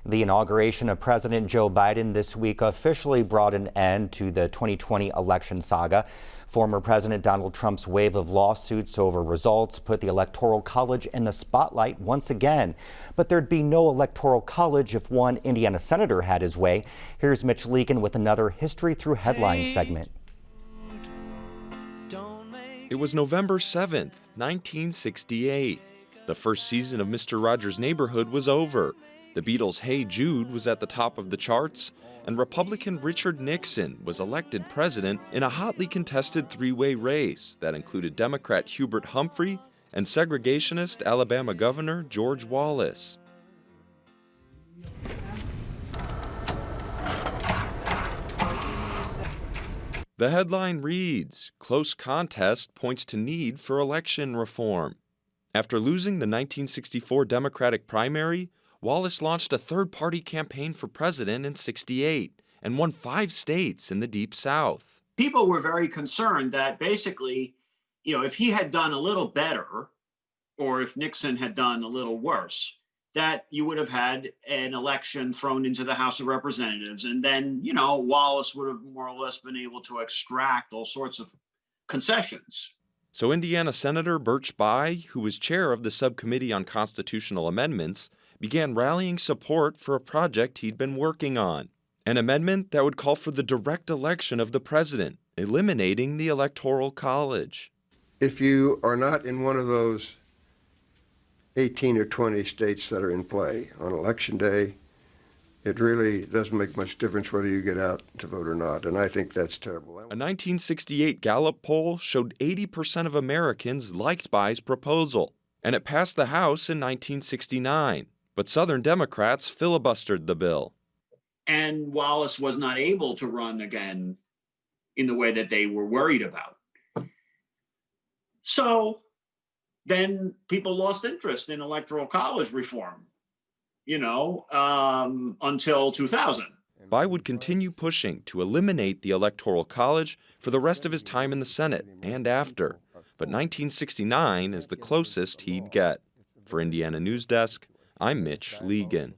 The inauguration of President Joe Biden this week officially brought an end to the 2020 election saga. Former President Donald Trump's wave of lawsuits over results put the Electoral College in the spotlight once again. But there'd be no Electoral College if one Indiana senator had his way. Here's Mitch Legan with another History Through Headlines segment. It was November 7th, 1968. The first season of Mr. Rogers' Neighborhood was over. The Beatles' Hey Jude was at the top of the charts, and Republican Richard Nixon was elected president in a hotly contested three-way race that included Democrat Hubert Humphrey and segregationist Alabama Governor George Wallace. The headline reads, "Close contest points to need for election reform." After losing the 1964 Democratic primary, Wallace launched a third-party campaign for president in '68 and won 5 states in the Deep South. People were very concerned that basically, if he had done a little better, or if Nixon had done a little worse, that you would have had an election thrown into the House of Representatives. And then, Wallace would have more or less been able to extract all sorts of concessions. So Indiana Senator Birch Bayh, who was chair of the Subcommittee on Constitutional Amendments, began rallying support for a project he'd been working on, an amendment that would call for the direct election of the president, eliminating the Electoral College. If you are not in one of those 18 or 20 states that are in play on Election Day, it really doesn't make much difference whether you get out to vote or not, and I think that's terrible. A 1968 Gallup poll showed 80% of Americans liked Bayh's proposal, and it passed the House in 1969. But Southern Democrats filibustered the bill. And Wallace was not able to run again in the way that they were worried about. So then people lost interest in Electoral College reform, until 2000. Bayh would continue pushing to eliminate the Electoral College for the rest of his time in the Senate and after. But 1969 is the closest he'd get. For Indiana Newsdesk, I'm Mitch Legan.